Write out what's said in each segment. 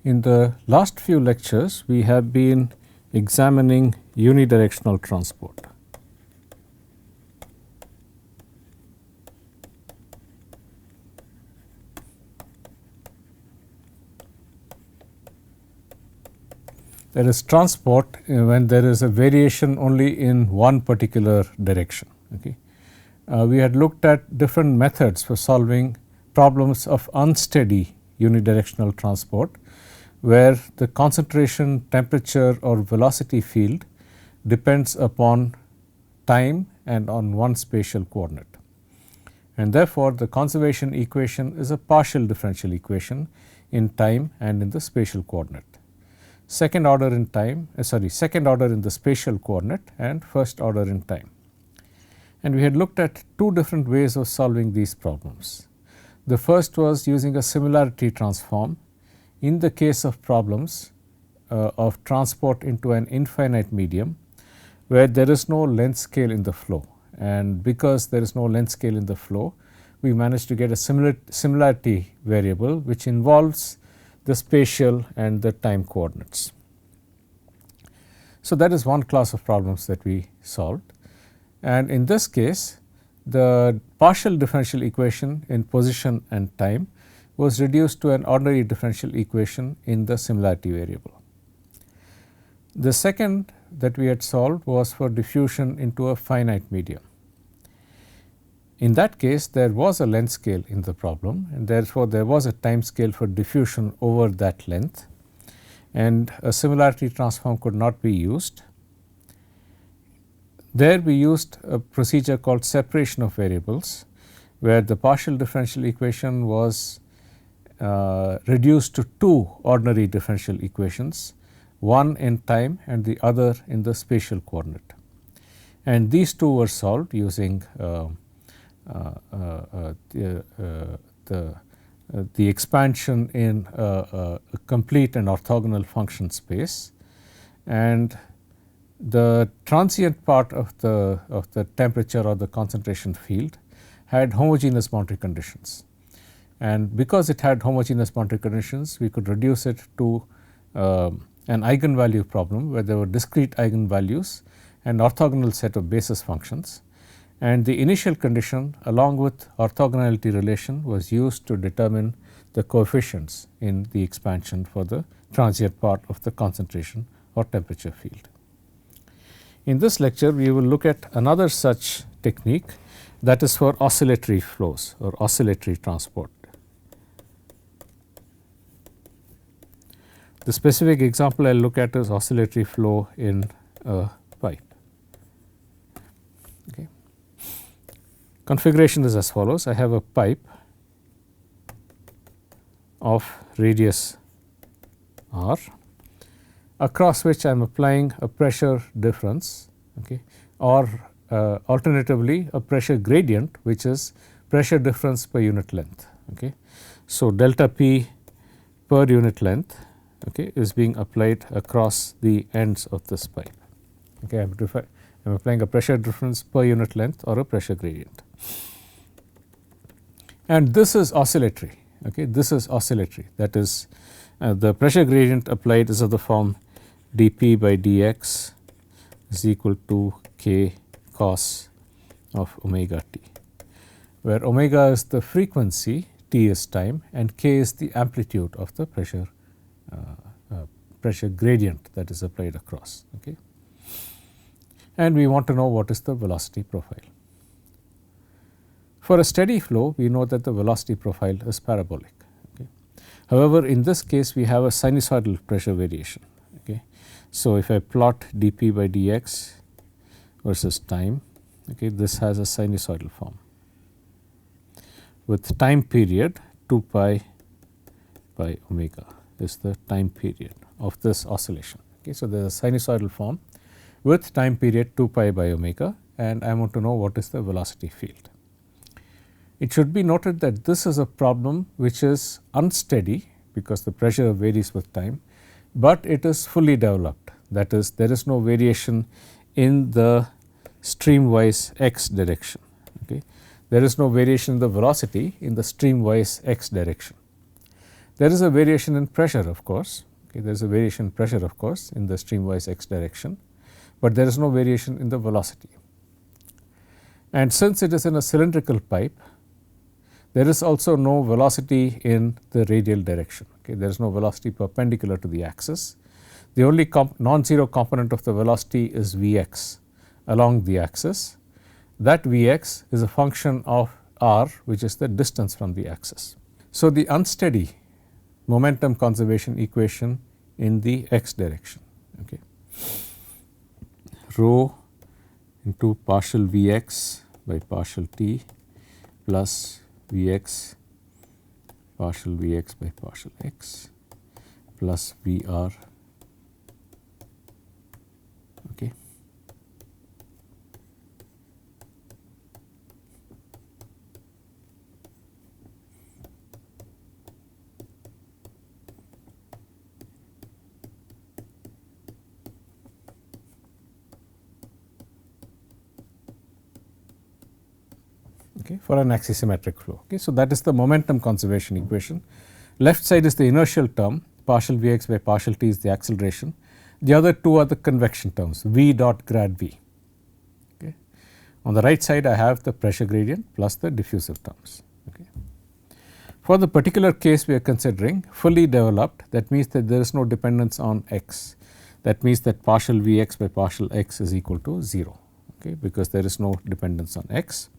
In the last few lectures, we have been examining unidirectional transport. There is transport when there is a variation only in one particular direction. Okay. We had looked at different methods for solving problems of unsteady unidirectional transport, where the concentration, temperature or velocity field depends upon time and on one spatial coordinate. And therefore, the conservation equation is a partial differential equation in time and in the spatial coordinate. Second order in time, second order in the spatial coordinate and first order in time. And we had looked at two different ways of solving these problems. The first was using a similarity transform in the case of problems of transport into an infinite medium where there is no length scale in the flow, and because there is no length scale in the flow, we managed to get a similarity variable which involves the spatial and the time coordinates. So, that is one class of problems that we solved, and in this case the partial differential equation in position and time was reduced to an ordinary differential equation in the similarity variable. The second that we had solved was for diffusion into a finite medium. In that case, there was a length scale in the problem, and therefore, there was a time scale for diffusion over that length, and a similarity transform could not be used. There we used a procedure called separation of variables, where the partial differential equation was reduced to two ordinary differential equations, one in time and the other in the spatial coordinate. And these two were solved using the expansion in a complete and orthogonal function space, and the transient part of the temperature or the concentration field had homogeneous boundary conditions. And because it had homogeneous boundary conditions, we could reduce it to an eigenvalue problem where there were discrete eigenvalues and orthogonal set of basis functions. And the initial condition along with orthogonality relation was used to determine the coefficients in the expansion for the transient part of the concentration or temperature field. In this lecture, we will look at another such technique, that is for oscillatory flows or oscillatory transport. The specific example I will look at is oscillatory flow in a pipe. Okay. Configuration is as follows. I have a pipe of radius r, across which I am applying a pressure difference, okay, or alternatively a pressure gradient, which is pressure difference per unit length. Okay. So, delta P per unit length, okay, is being applied across the ends of this pipe. Okay, I am applying a pressure difference per unit length or a pressure gradient, and this is oscillatory. Okay, this is oscillatory, that is the pressure gradient applied is of the form dP by dx is equal to k cos of omega t, where omega is the frequency, t is time, and k is the amplitude of the pressure gradient that is applied across. Okay. And we want to know what is the velocity profile. For a steady flow, we know that the velocity profile is parabolic. Okay. However, in this case we have a sinusoidal pressure variation. Okay. So, if I plot dP by dx versus time, okay, this has a sinusoidal form with time period 2 pi by omega is the time period of this oscillation. Okay. So, there is a sinusoidal form with time period 2 pi by omega, and I want to know what is the velocity field. It should be noted that this is a problem which is unsteady because the pressure varies with time, but it is fully developed, that is, there is no variation in the streamwise x direction. Okay. There is no variation in the velocity in the streamwise x direction. There is a variation in pressure, of course. Okay, there is a variation in pressure, of course, in the streamwise x direction, but there is no variation in the velocity. And since it is in a cylindrical pipe, there is also no velocity in the radial direction. Okay, there is no velocity perpendicular to the axis. The only non-zero component of the velocity is Vx along the axis. That Vx is a function of r, which is the distance from the axis. So, the unsteady momentum conservation equation in the x direction, okay, rho into partial Vx by partial t plus Vx partial Vx by partial x plus Vr, okay. Okay, for an axisymmetric flow. Okay, so, that is the momentum conservation equation. Left side is the inertial term, partial Vx by partial t is the acceleration. The other two are the convection terms, V dot grad V. Okay. On the right side I have the pressure gradient plus the diffusive terms. Okay. For the particular case we are considering fully developed, that means that there is no dependence on x. That means that partial Vx by partial x is equal to 0, okay, because there is no dependence on x.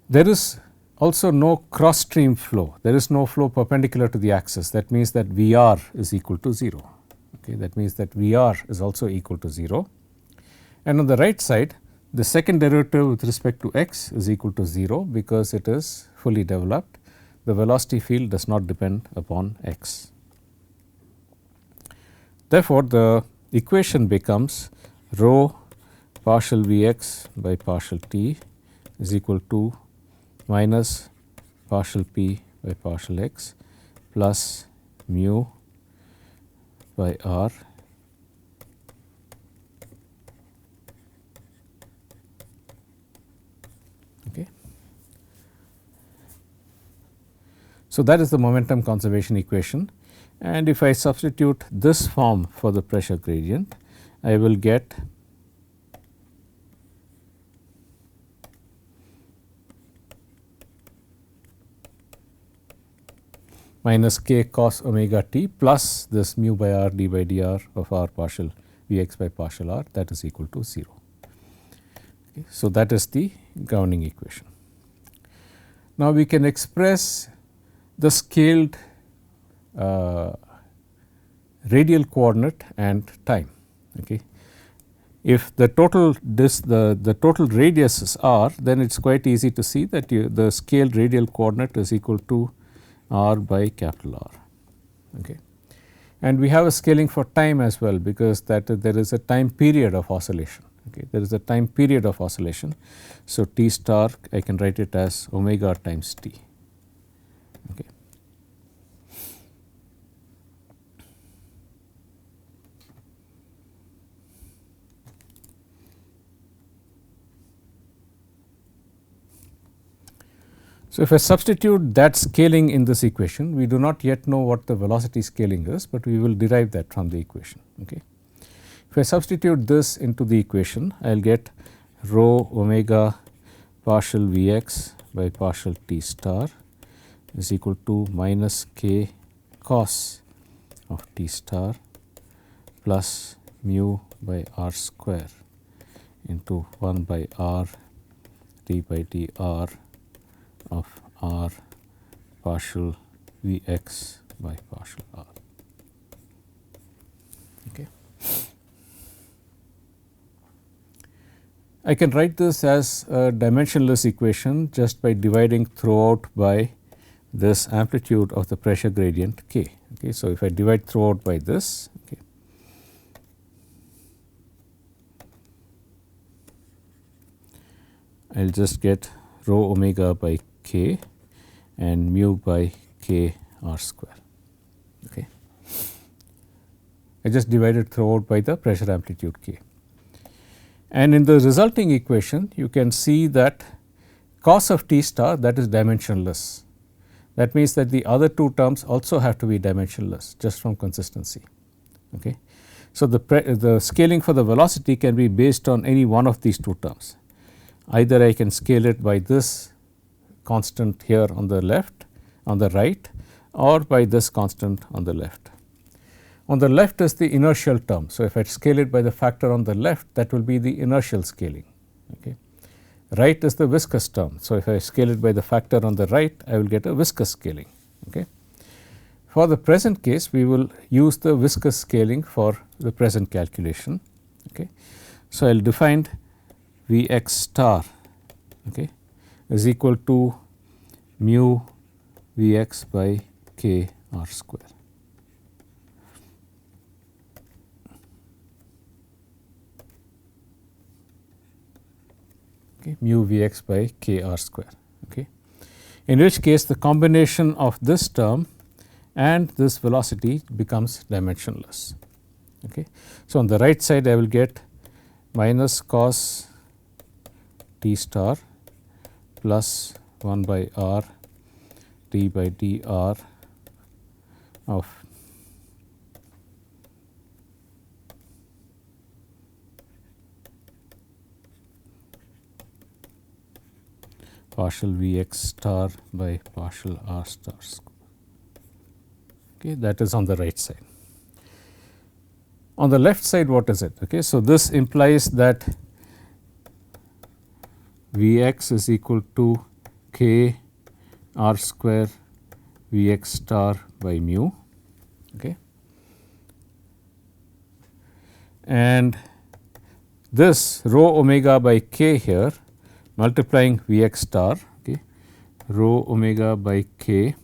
There is also no cross stream flow, there is no flow perpendicular to the axis. That means that Vr is equal to 0, okay. That means that Vr is also equal to 0. And on the right side, the second derivative with respect to x is equal to 0 because it is fully developed. The velocity field does not depend upon x. Therefore, the equation becomes rho partial Vx by partial t is equal to minus partial p by partial x plus mu by r okay. So, that is the momentum conservation equation, and if I substitute this form for the pressure gradient, I will get minus k cos omega t plus this mu by r d by dr of r partial Vx by partial r, that is equal to 0. Okay. So, that is the governing equation. Now, we can express the scaled radial coordinate and time. Okay. If the total the total radius is r, then it is quite easy to see that the scaled radial coordinate is equal to r by capital R. Okay. And we have a scaling for time as well, because that there is a time period of oscillation. Okay. There is a time period of oscillation. So, t star I can write it as omega times t. Okay. So, if I substitute that scaling in this equation, we do not yet know what the velocity scaling is, but we will derive that from the equation. Okay. If I substitute this into the equation, I will get rho omega partial Vx by partial t star is equal to minus k cos of t star plus mu by r square into 1 by r d by dr of r partial Vx by partial r. Okay. I can write this as a dimensionless equation just by dividing throughout by this amplitude of the pressure gradient k. Okay. So, if I divide throughout by this, okay, I will just get rho omega by k and mu by k r square. Okay. I just divided throughout by the pressure amplitude k. And in the resulting equation, you can see that cos of t star, that is dimensionless. that means that the other two terms also have to be dimensionless just from consistency. Okay. So, the scaling for the velocity can be based on any one of these two terms. Either I can scale it by this constant here on the left, on the right, or by this constant on the left. On the left is the inertial term. So, if I scale it by the factor on the left, that will be the inertial scaling. Okay. Right is the viscous term. So, if I scale it by the factor on the right, I will get a viscous scaling. Okay. For the present case, we will use the viscous scaling for the present calculation. Okay. So, I will define V x star, okay, is equal to mu V x by k r square. Okay, mu V x by k r square. Okay. In which case, the combination of this term and this velocity becomes dimensionless. Okay. So, on the right side I will get minus cos t star plus 1 by r d by dr of partial V x star by partial r star square. Okay, that is on the right side. On the left side, what is it? Okay, so, this implies that V x is equal to k r square V x star by mu. Okay. And this rho omega by k here multiplying V x star, okay, rho omega by k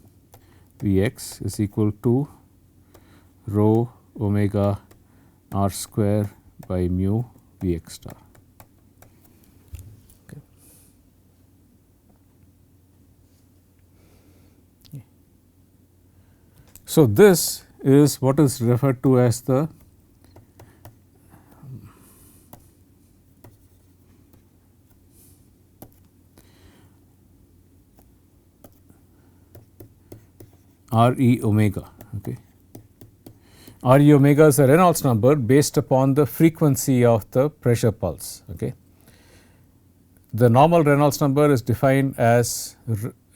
V x is equal to rho omega r square by mu V x star. Okay. So, this is what is referred to as the R e omega. Okay. R e omega is a Reynolds number based upon the frequency of the pressure pulse. Okay. The normal Reynolds number is defined as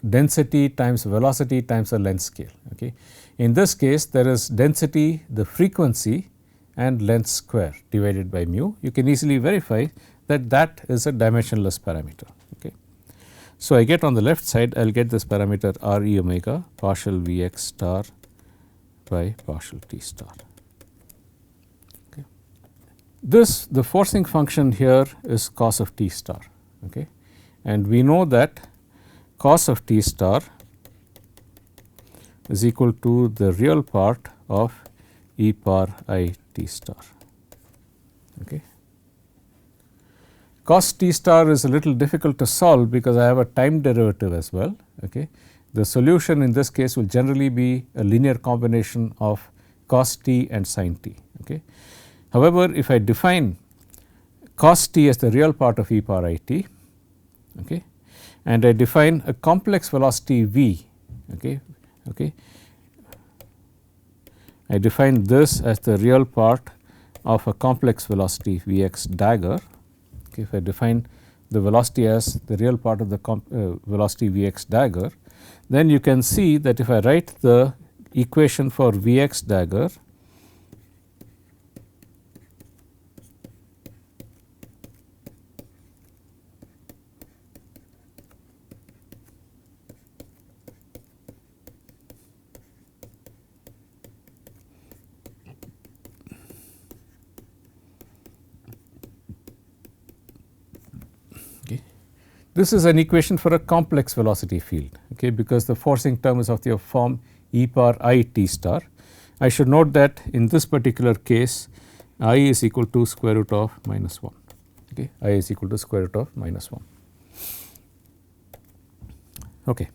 density times velocity times the length scale. Okay. In this case, there is density, the frequency and length square divided by mu. You can easily verify that that is a dimensionless parameter. Okay. So, I get on the left side, I will get this parameter R e omega partial V x star by partial t star. Okay. This, the forcing function here is cos of t star. Okay. And we know that cos of t star is equal to the real part of e power I t star. Okay. Cos t star is a little difficult to solve because I have a time derivative as well. Okay. The solution in this case will generally be a linear combination of cos t and sin t. Okay. However, if I define cos t as the real part of e power I t, okay, and I define a complex velocity v, okay, okay, I define this as the real part of a complex velocity v x dagger. Okay, if I define the velocity as the real part of the velocity v x dagger, then you can see that if I write the equation for v x dagger, this is an equation for a complex velocity field, okay, because the forcing term is of the form e power I t star. I should note that in this particular case I is equal to square root of minus 1, okay, I is equal to square root of minus 1. Okay.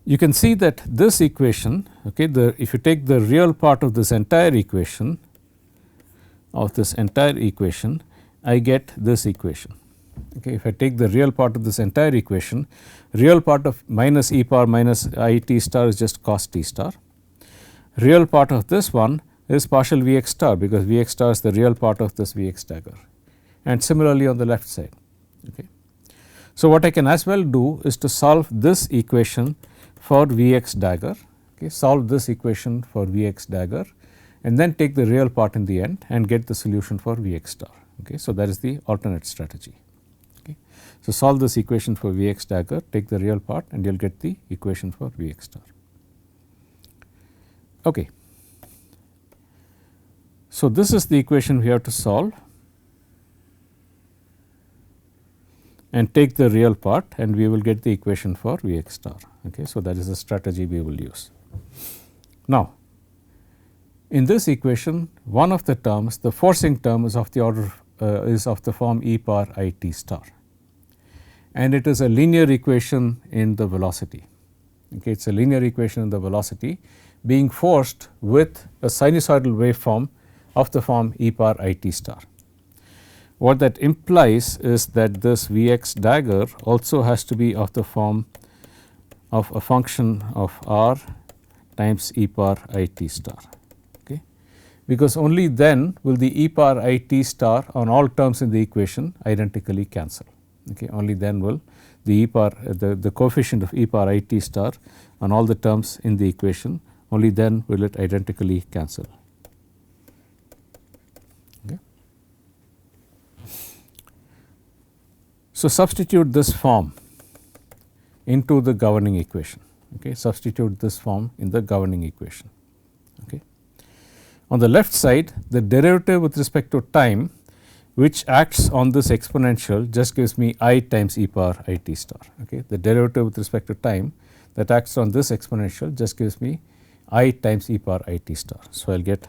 You can see that this equation, okay, if you take the real part of this entire equation, I get this equation. Okay, if I take the real part of this entire equation, real part of minus e power minus I t star is just cos t star. Real part of this one is partial V x star, because V x star is the real part of this V x dagger, and similarly on the left side. Okay. So, what I can as well do is to solve this equation for V x dagger, okay, solve this equation for V x dagger, and then take the real part in the end and get the solution for V x star. Okay. So, that is the alternate strategy. Okay. So, solve this equation for V x dagger, take the real part, and you will get the equation for V x star. Okay. So, this is the equation we have to solve and take the real part, and we will get the equation for V x star. Okay. So, that is the strategy we will use. Now, in this equation, one of the terms, the forcing term, is of the order is of the form e power I t star, and it is a linear equation in the velocity. Okay. It is a linear equation in the velocity being forced with a sinusoidal waveform of the form e power I t star. What that implies is that this V x dagger also has to be of the form of a function of r times e power I t star, okay, because only then will the e power I t star on all terms in the equation identically cancel. Okay. Only then will the e power the coefficient of e power I t star on all the terms in the equation, only then will it identically cancel. Okay. So, substitute this form into the governing equation. Okay. Substitute this form in the governing equation. Okay. On the left side, the derivative with respect to time, which acts on this exponential, just gives me I times e power I t star. Okay. The derivative with respect to time that acts on this exponential just gives me I times e power I t star. So, I will get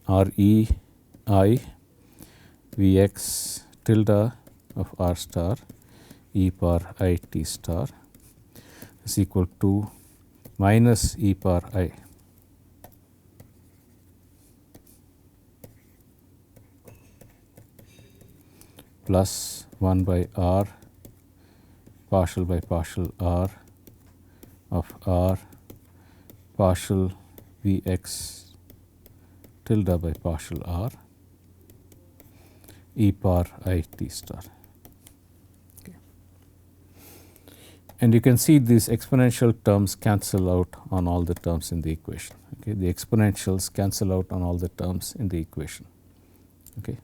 r e I V x tilde of r star e power I t star is equal to minus e power I plus 1 by r partial by partial r of r partial V x tilde by partial r e power I t star. Okay. And you can see these exponential terms cancel out on all the terms in the equation. Okay. The exponentials cancel out on all the terms in the equation. Okay.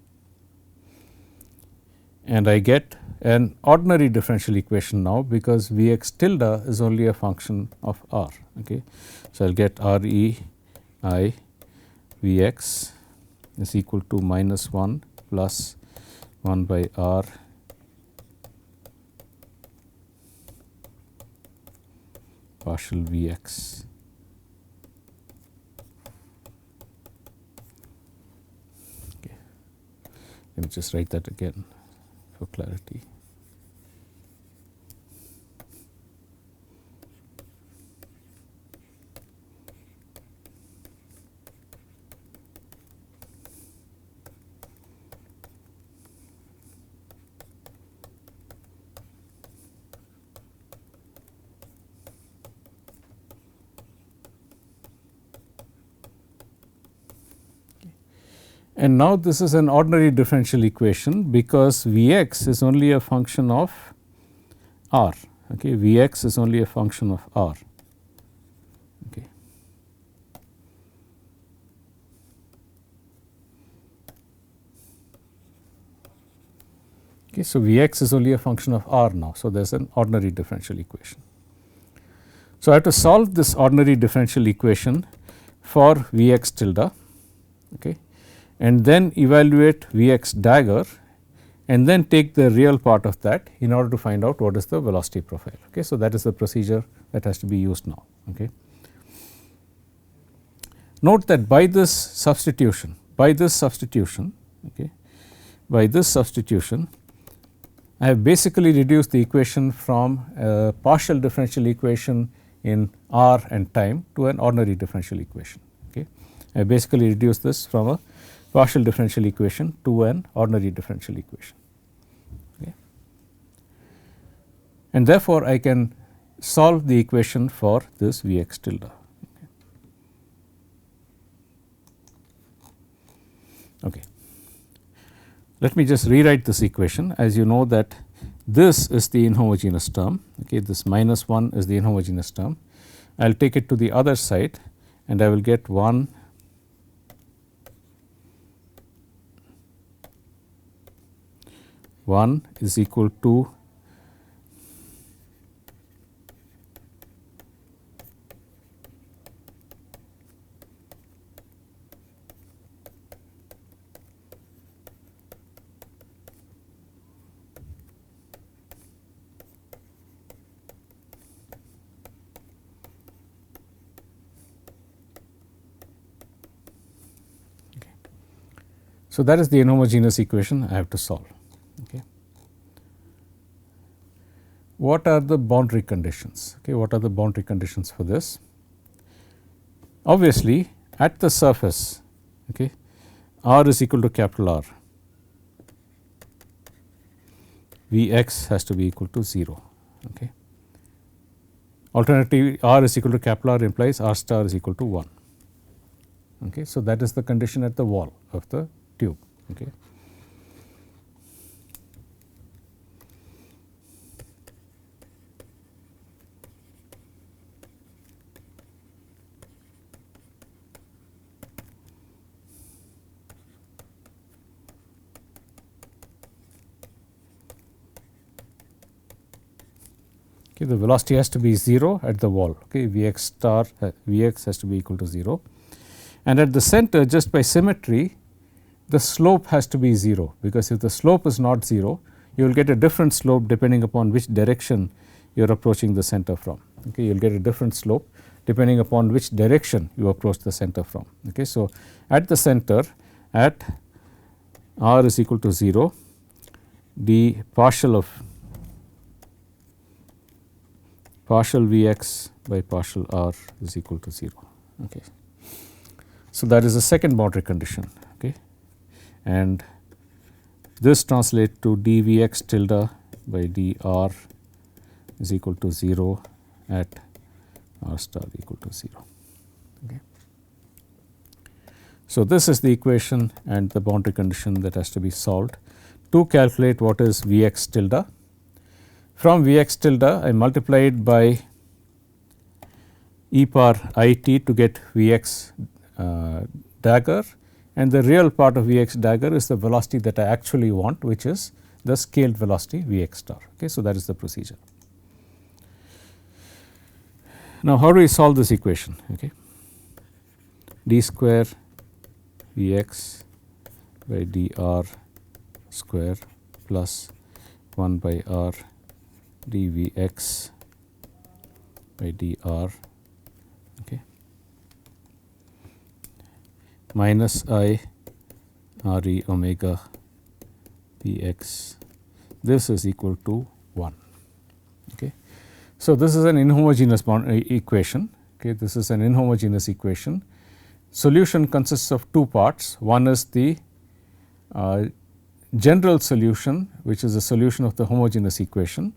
And I get an ordinary differential equation now, because V x tilde is only a function of r. Okay. So, I will get r e I V x is equal to minus 1 plus 1 by r partial V x okay. Let me just write that again for clarity. And now, this is an ordinary differential equation, because V x is only a function of r. Okay. V x is only a function of r. Okay. Okay. So, V x is only a function of r now. So, there is an ordinary differential equation. So, I have to solve this ordinary differential equation for V x tilde. Okay. And then evaluate V x dagger, and then take the real part of that in order to find out what is the velocity profile. Okay. So, that is the procedure that has to be used now. Okay. Note that by this substitution, okay, by this substitution, I have basically reduced the equation from a partial differential equation in r and time to an ordinary differential equation. Okay. I basically reduced this from a partial differential equation to an ordinary differential equation. Okay. and therefore, I can solve the equation for this V x tilde. Okay. Let me just rewrite this equation. As you know that this is the inhomogeneous term, okay, this minus 1 is the inhomogeneous term. I will take it to the other side and I will get 1 is equal to so that is the inhomogeneous equation I have to solve. Okay. What are the boundary conditions? Okay, what are the boundary conditions for this? Obviously, at the surface, okay, r is equal to capital R, V x has to be equal to 0. Okay. Alternatively, r is equal to capital R implies r star is equal to 1. Okay. So, that is the condition at the wall of the tube. Okay. Okay, the velocity has to be 0 at the wall. Okay, V x star V x has to be equal to 0, and at the center, just by symmetry, the slope has to be 0, because if the slope is not 0, you will get a different slope depending upon which direction you are approaching the center from. Okay, you will get a different slope depending upon which direction you approach the center from. Okay, so, at the center, at r is equal to 0, the partial V x by partial r is equal to 0. Okay. So, that is the second boundary condition. Okay. And this translates to dV x tilde by dr is equal to 0 at r star equal to 0. Okay. So, this is the equation and the boundary condition that has to be solved to calculate what is V x tilde. From V x tilde, I multiply it by e power I t to get V x dagger, and the real part of V x dagger is the velocity that I actually want, which is the scaled velocity V x star. Okay, so, that is the procedure. Now, how do we solve this equation? Okay. D square V x by dr square plus 1 by r dV x by dr, okay, minus I r e omega V x, this is equal to 1. Okay. So, this is an inhomogeneous equation. Okay. This is an inhomogeneous equation. Solution consists of two parts. One is the general solution, which is the solution of the homogeneous equation.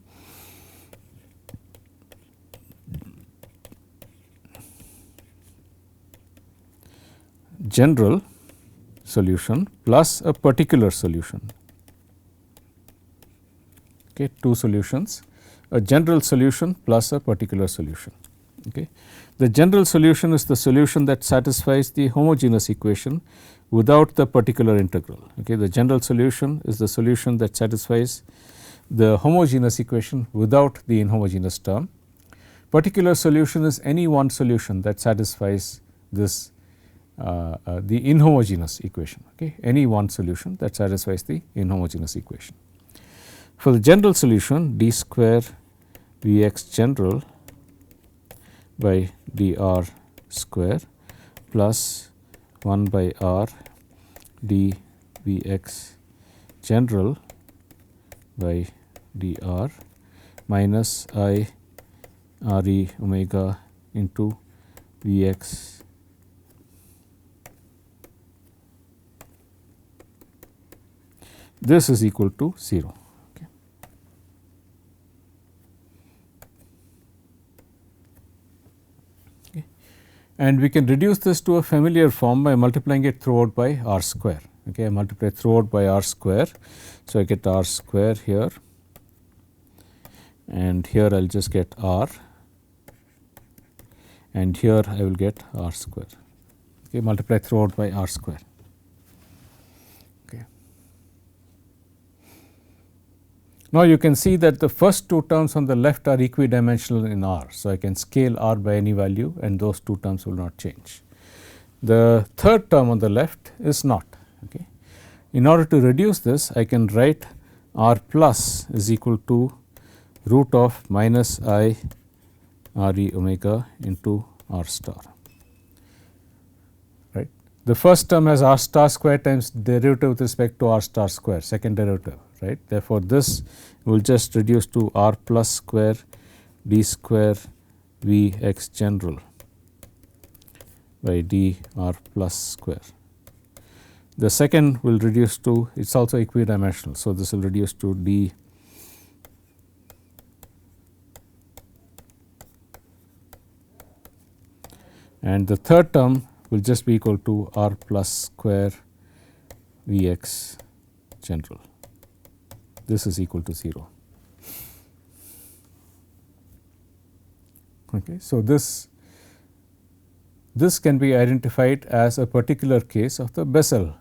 General solution plus a particular solution. Okay, two solutions, a general solution plus a particular solution. Okay. The general solution is the solution that satisfies the homogeneous equation without the particular integral. Okay. The general solution is the solution that satisfies the homogeneous equation without the inhomogeneous term. Particular solution is any one solution that satisfies this the inhomogeneous equation. Okay. Any one solution that satisfies the inhomogeneous equation. For the general solution, d square V x general by dr square plus 1 by r d V x general by dr minus I r e omega into V x this is equal to 0. Okay. And we can reduce this to a familiar form by multiplying it throughout by r square. Okay, I multiply throughout by r square. So, I get r square here, and here I will just get r, and here I will get r square. Okay, multiply throughout by r square. Okay. Now, you can see that the first two terms on the left are equidimensional in r. So, I can scale r by any value and those two terms will not change. The third term on the left is not. Okay. In order to reduce this, I can write r plus is equal to root of minus I r e omega into r star. Right. The first term has r star square times derivative with respect to r star square, second derivative. Right. Therefore, this will just reduce to r plus square d square v x general by d r plus square. The second will reduce to, it is also equidimensional. So, this will reduce to d and the third term will just be equal to r plus square v x general. This is equal to 0. Okay. So, this can be identified as a particular case of the Bessel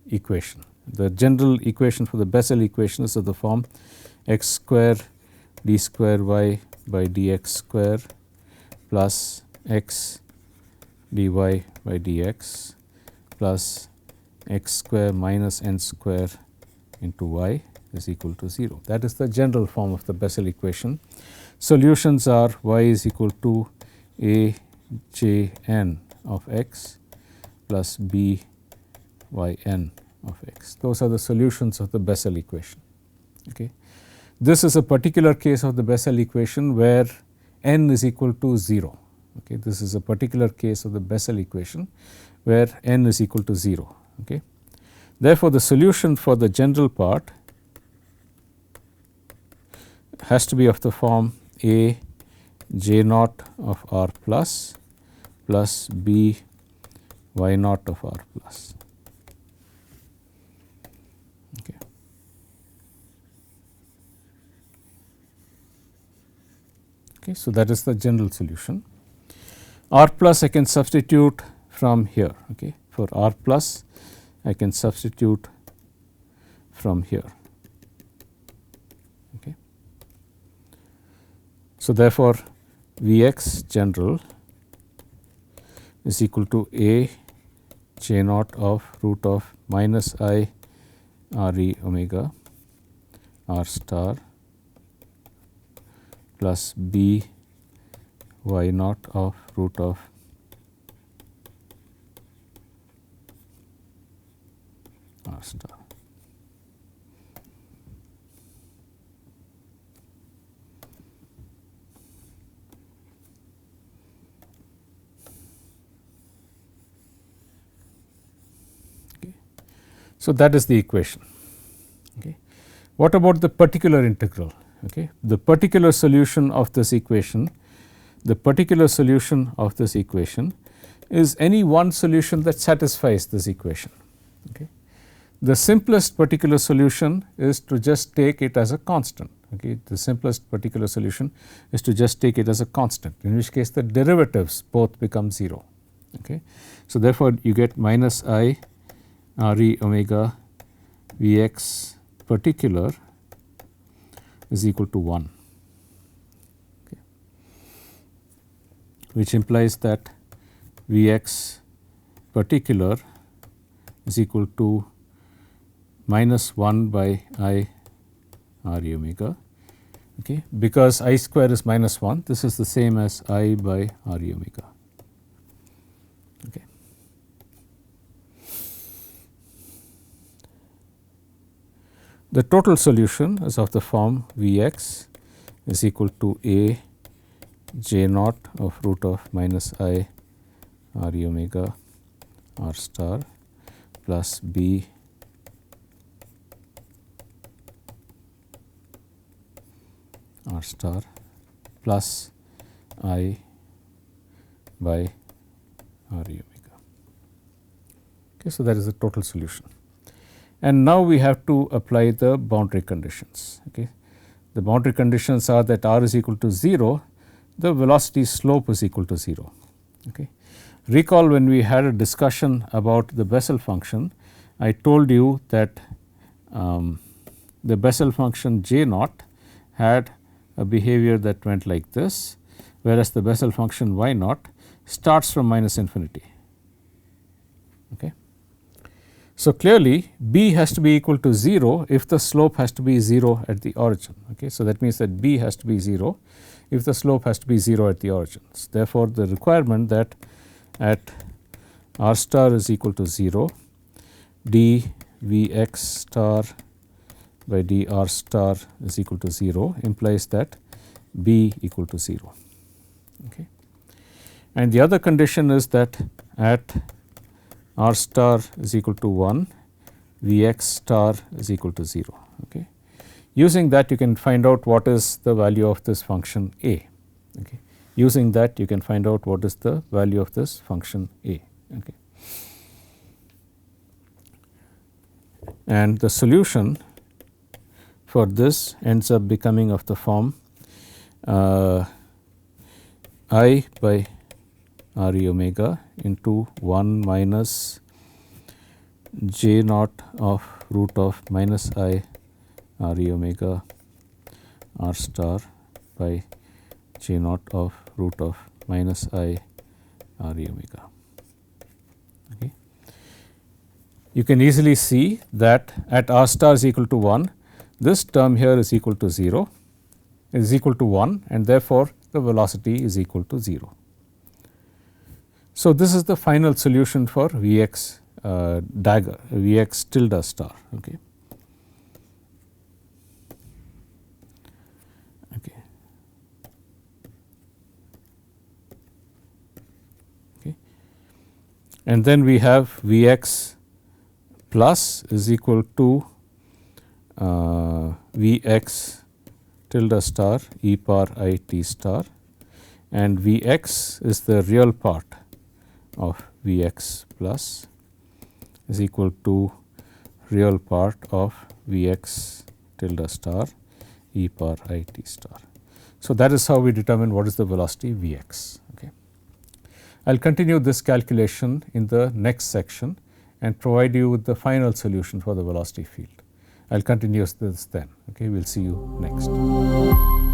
equation. The general equation for the Bessel equation is of the form x square d square y by dx square plus x dy by dx plus x square minus n square into y is equal to 0. That is the general form of the Bessel equation. Solutions are y is equal to a j n of x plus b y n of x. Those are the solutions of the Bessel equation. Okay. This is a particular case of the Bessel equation where n is equal to 0. Okay. This is a particular case of the Bessel equation where n is equal to 0. Okay. Therefore, the solution for the general part has to be of the form a j naught of r plus b y naught of r plus. Okay. Okay, so that is the general solution. R plus I can substitute from here. Okay. For r plus I can substitute from here. Okay. So, therefore, V x general is equal to a j naught of root of minus I r e omega r star plus b y naught of root of r star. Okay. So, that is the equation. Okay. What about the particular integral? Okay. The particular solution of this equation, is any one solution that satisfies this equation. Okay. The simplest particular solution is to just take it as a constant. Okay. The simplest particular solution is to just take it as a constant, in which case the derivatives both become 0. Okay. So, therefore, you get minus I r e omega V x particular is equal to 1, okay, which implies that V x particular is equal to minus 1 by I r e omega. Okay. Because I square is minus 1, this is the same as I by r e omega. Okay. The total solution is of the form V x is equal to a j naught of root of minus I r e omega r star plus b r star plus I by r e omega. Okay, so that is the total solution. And now we have to apply the boundary conditions. Okay. The boundary conditions are that r is equal to 0, the velocity slope is equal to 0. Okay. Recall when we had a discussion about the Bessel function, I told you that the Bessel function J naught had a behavior that went like this, whereas the Bessel function y naught starts from minus infinity. Okay. So, clearly b has to be equal to 0 if the slope has to be 0 at the origin. Okay. So, that means that b has to be 0 if the slope has to be 0 at the origins. Therefore, the requirement that at r star is equal to 0, d v x star by d r star is equal to 0 implies that b equal to 0. Okay. And the other condition is that at r star is equal to 1, v x star is equal to 0. Okay. Using that you can find out what is the value of this function a. Okay. Using that you can find out what is the value of this function a. Okay. And the solution for this ends up becoming of the form I by r e omega into 1 minus j naught of root of minus I r e omega r star by j naught of root of minus I r e omega. Okay. You can easily see that at r star is equal to 1, this term here is equal to 0, is equal to 1, and therefore, the velocity is equal to 0. So, this is the final solution for V x dagger, V x tilde star. Okay. Okay. Okay. And then we have V x plus is equal to V x tilde star e power I t star, and V x is the real part of V x plus is equal to real part of V x tilde star e power I t star. So, that is how we determine what is the velocity V x. Okay. I will continue this calculation in the next section and provide you with the final solution for the velocity field. I will continue this then. Okay. We will see you next.